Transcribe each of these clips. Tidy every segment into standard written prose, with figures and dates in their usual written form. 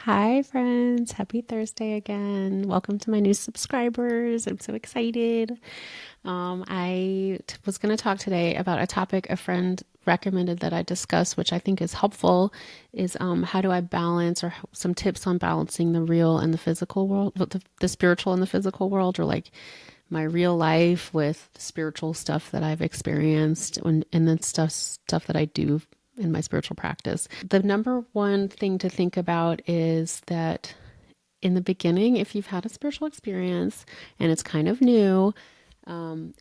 Hi, friends. Happy Thursday again. Welcome to my new subscribers. I'm so excited. I was going to talk today about a topic a friend recommended that I discuss, which I think is helpful, is how do I balance or some tips on balancing the real and the physical world, the spiritual and the physical world, or like my real life with the spiritual stuff that I've experienced and then stuff that I do in my spiritual practice. The number one thing to think about is that in the beginning, if you've had a spiritual experience and it's kind of new,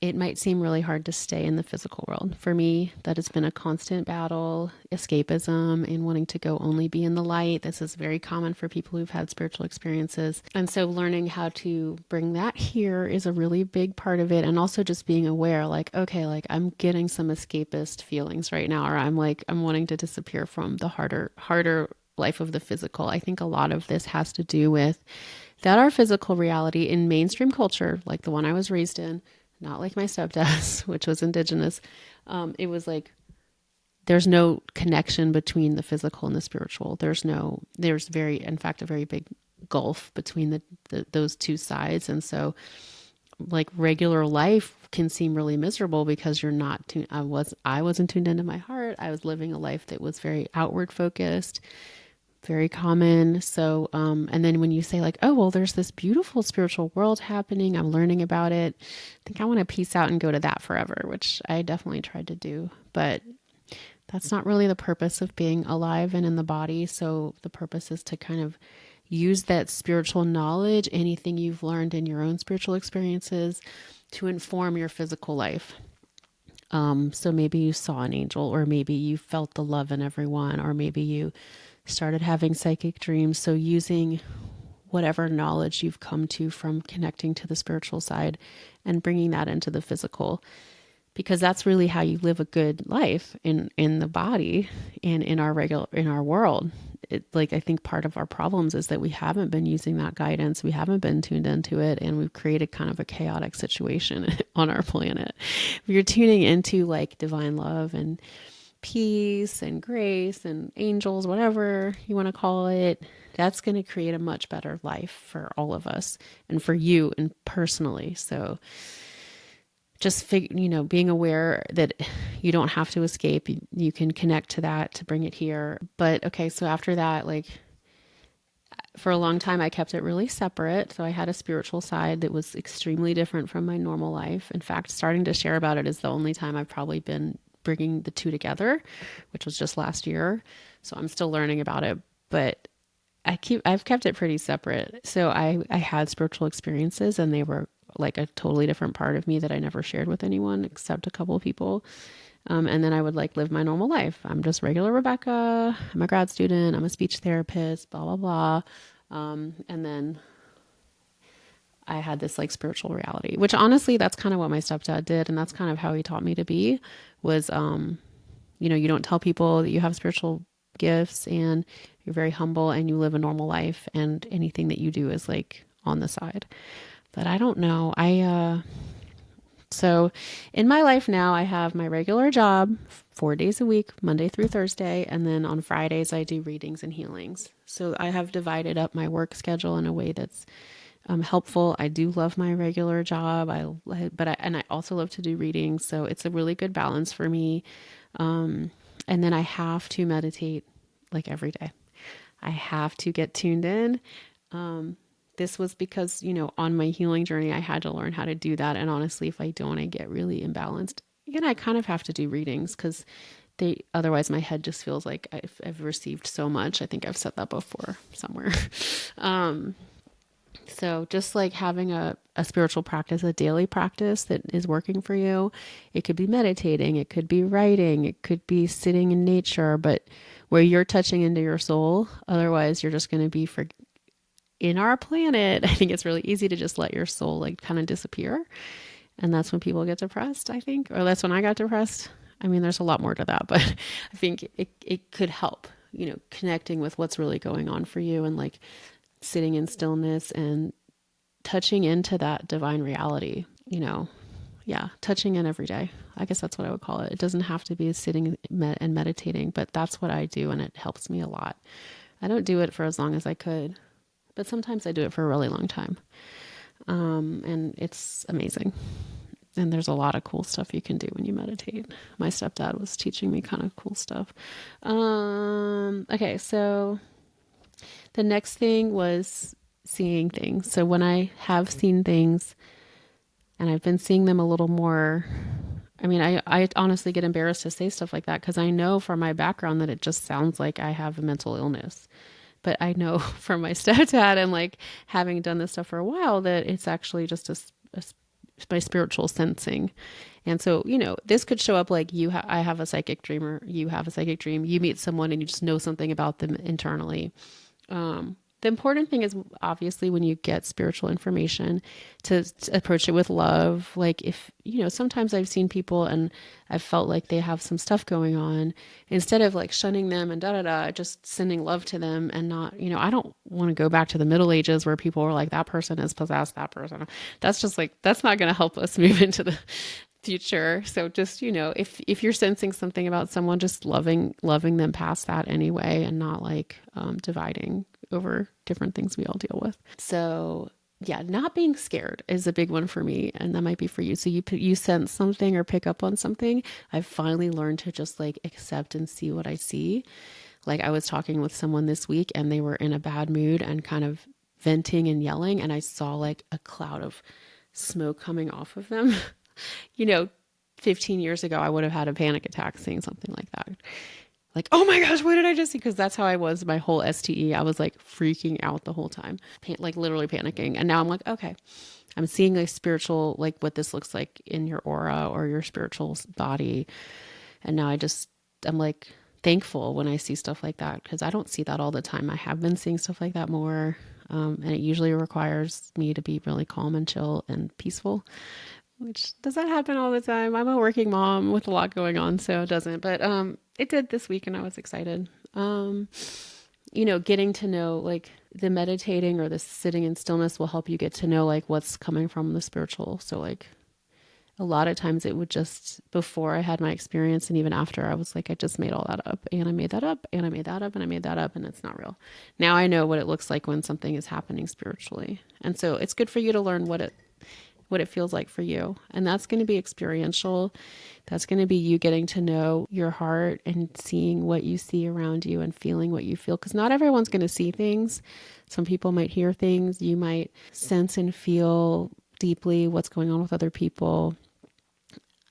it might seem really hard to stay in the physical world. For me, that has been a constant battle, escapism, and wanting to go only be in the light. This is very common for people who've had spiritual experiences. And so learning how to bring that here is a really big part of it. And also just being aware, like, okay, like I'm getting some escapist feelings right now, or I'm wanting to disappear from the harder life of the physical. I think a lot of this has to do with that our physical reality in mainstream culture, like the one I was raised in, not like my stepdad's, which was indigenous, it was like there's no connection between the physical and the spiritual. In fact, a very big gulf between those two sides. And so like regular life can seem really miserable because you're not tuned. I wasn't tuned into my heart. I was living a life that was very outward focused, very common. So, and then when you say like, oh, well, there's this beautiful spiritual world happening, I'm learning about it. I think I want to peace out and go to that forever, which I definitely tried to do, but that's not really the purpose of being alive and in the body. So the purpose is to kind of use that spiritual knowledge, anything you've learned in your own spiritual experiences, to inform your physical life. So maybe you saw an angel, or maybe you felt the love in everyone, or maybe you started having psychic dreams. So using whatever knowledge you've come to from connecting to the spiritual side and bringing that into the physical, because that's really how you live a good life in the body and in our world. Like, I think part of our problems is that we haven't been using that guidance. We haven't been tuned into it, and we've created kind of a chaotic situation on our planet. If you're tuning into like divine love and peace and grace and angels, whatever you want to call it, that's going to create a much better life for all of us and for you and personally. So just being aware that you don't have to escape. You can connect to that to bring it here. But okay, so after that, like for a long time, I kept it really separate. So I had a spiritual side that was extremely different from my normal life. In fact, starting to share about it is the only time I've probably been bringing the two together, which was just last year. So I'm still learning about it, but I've kept it pretty separate. So I had spiritual experiences, and they were like a totally different part of me that I never shared with anyone except a couple of people. And then I would like live my normal life. I'm just regular Rebecca. I'm a grad student. I'm a speech therapist, blah, blah, blah. And then I had this like spiritual reality, which honestly, that's kind of what my stepdad did. And that's kind of how he taught me to be was, you don't tell people that you have spiritual gifts, and you're very humble, and you live a normal life, and anything that you do is like on the side. But I don't know. So in my life now, I have my regular job 4 days a week, Monday through Thursday. And then on Fridays, I do readings and healings. So I have divided up my work schedule in a way that's helpful. I do love my regular job. And I also love to do readings. So it's a really good balance for me. And then I have to meditate like every day. I have to get tuned in. This was because, on my healing journey, I had to learn how to do that. And honestly, if I don't, I get really imbalanced. Again, I kind of have to do readings because otherwise my head just feels like I've received so much. I think I've said that before somewhere. So just like having a spiritual practice, a daily practice that is working for you. It could be meditating, it could be writing, it could be sitting in nature, but where you're touching into your soul. Otherwise, you're just going to be in our planet. I think it's really easy to just let your soul like kind of disappear. And that's when people get depressed, I think, or that's when I got depressed. I mean, there's a lot more to that, but I think it could help, connecting with what's really going on for you, and like sitting in stillness and touching into that divine reality, touching in every day. I guess that's what I would call it. It doesn't have to be sitting and meditating, but that's what I do. And it helps me a lot. I don't do it for as long as I could, but sometimes I do it for a really long time. And it's amazing. And there's a lot of cool stuff you can do when you meditate. My stepdad was teaching me kind of cool stuff. Okay, so the next thing was seeing things. So when I have seen things and I've been seeing them a little more, I mean, I honestly get embarrassed to say stuff like that because I know from my background that it just sounds like I have a mental illness. But I know from my stepdad and like having done this stuff for a while that it's actually just my spiritual sensing. And so, this could show up like I have a psychic dream, or you have a psychic dream. You meet someone and you just know something about them internally. The important thing is obviously when you get spiritual information to approach it with love. Like if, sometimes I've seen people and I've felt like they have some stuff going on, instead of like shunning them and just sending love to them and not, I don't want to go back to the Middle Ages where people were like, that person is possessed, that person. That's just like, that's not going to help us move into the future. So just, if you're sensing something about someone, just loving them past that anyway, and not like dividing over different things we all deal with. So yeah, not being scared is a big one for me, and that might be for you. So you sense something or pick up on something. I've finally learned to just like accept and see what I see. Like I was talking with someone this week and they were in a bad mood and kind of venting and yelling, and I saw like a cloud of smoke coming off of them. 15 years ago, I would have had a panic attack seeing something like that. Like, oh my gosh, what did I just see? Because that's how I was my whole STE. I was like freaking out the whole time, like literally panicking. And now I'm like, okay, I'm seeing a spiritual, like what this looks like in your aura or your spiritual body. And now I'm like thankful when I see stuff like that, because I don't see that all the time. I have been seeing stuff like that more. And it usually requires me to be really calm and chill and peaceful, which doesn't happen all the time. I'm a working mom with a lot going on, so it doesn't. But it did this week, and I was excited. Getting to know, like, the meditating or the sitting in stillness will help you get to know, like, what's coming from the spiritual. So, like, a lot of times it would just, before I had my experience and even after, I was like, I just made all that up, and I made that up, and I made that up, and I made that up, and it's not real. Now I know what it looks like when something is happening spiritually. And so it's good for you to learn what it feels like for you. And that's going to be experiential. That's going to be you getting to know your heart and seeing what you see around you and feeling what you feel. Because not everyone's going to see things. Some people might hear things. You might sense and feel deeply what's going on with other people.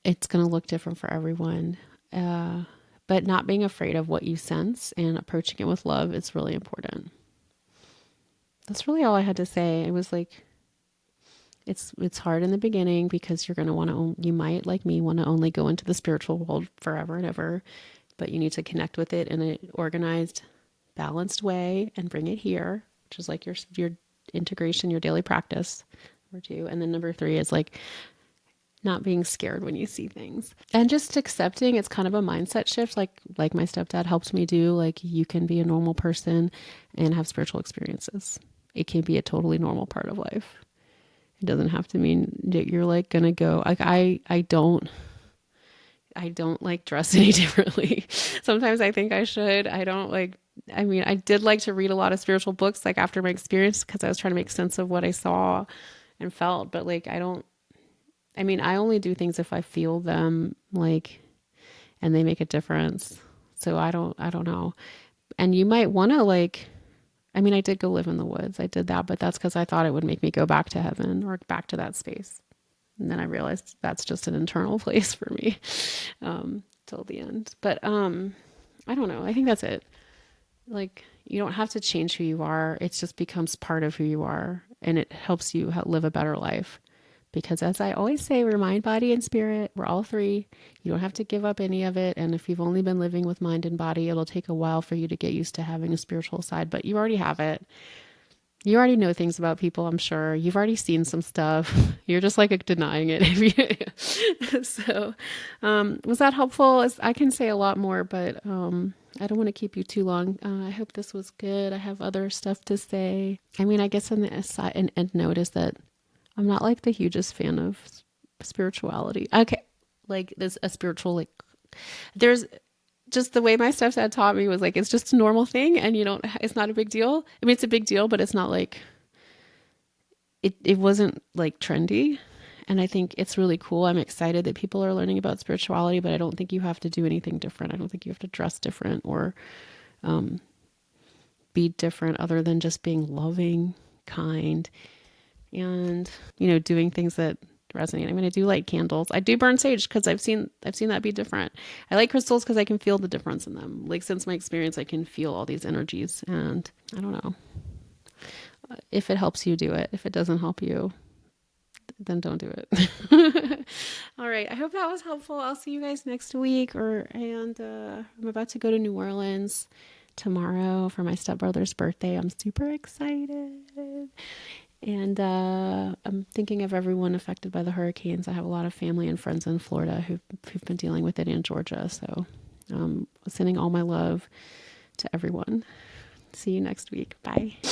It's going to look different for everyone. But not being afraid of what you sense and approaching it with love is really important. That's really all I had to say. It was like, it's hard in the beginning because you're going to want to, you might, like me, want to only go into the spiritual world forever and ever, but you need to connect with it in an organized, balanced way and bring it here, which is like your integration, your daily practice, number 2. And then number 3 is like not being scared when you see things and just accepting. It's kind of a mindset shift. Like my stepdad helped me do, like, you can be a normal person and have spiritual experiences. It can be a totally normal part of life. It doesn't have to mean that you're like going to go, like, I don't like dress any differently. Sometimes I think I should. I did like to read a lot of spiritual books, like after my experience, because I was trying to make sense of what I saw and felt. But like, I only do things if I feel them, like, and they make a difference. So I don't know. And you might want to, like, I did go live in the woods. I did that, but that's because I thought it would make me go back to heaven or back to that space. And then I realized that's just an internal place for me till the end. But I don't know. I think that's it. Like, you don't have to change who you are. It just becomes part of who you are, and it helps you live a better life. Because as I always say, we're mind, body, and spirit. We're all 3. You don't have to give up any of it. And if you've only been living with mind and body, it'll take a while for you to get used to having a spiritual side, but you already have it. You already know things about people, I'm sure. You've already seen some stuff. You're just like denying it. So, was that helpful? I can say a lot more, but I don't want to keep you too long. I hope this was good. I have other stuff to say. I guess on the aside, an end note is that I'm not like the hugest fan of spirituality. Okay. Like there's a spiritual, like there's just the way my stepdad taught me was like, it's just a normal thing and it's not a big deal. I mean, it's a big deal, but it's not like, it wasn't like trendy. And I think it's really cool. I'm excited that people are learning about spirituality, but I don't think you have to do anything different. I don't think you have to dress different or be different other than just being loving, kind, and, doing things that resonate. I mean, I do light candles. I do burn sage because I've seen that be different. I like crystals because I can feel the difference in them. Like, since my experience, I can feel all these energies, and I don't know. If it helps you, do it. If it doesn't help you, then don't do it. All right. I hope that was helpful. I'll see you guys next week. I'm about to go to New Orleans tomorrow for my stepbrother's birthday. I'm super excited. And I'm thinking of everyone affected by the hurricanes. I have a lot of family and friends in Florida who've been dealing with it, in Georgia. So sending all my love to everyone. See you next week. Bye.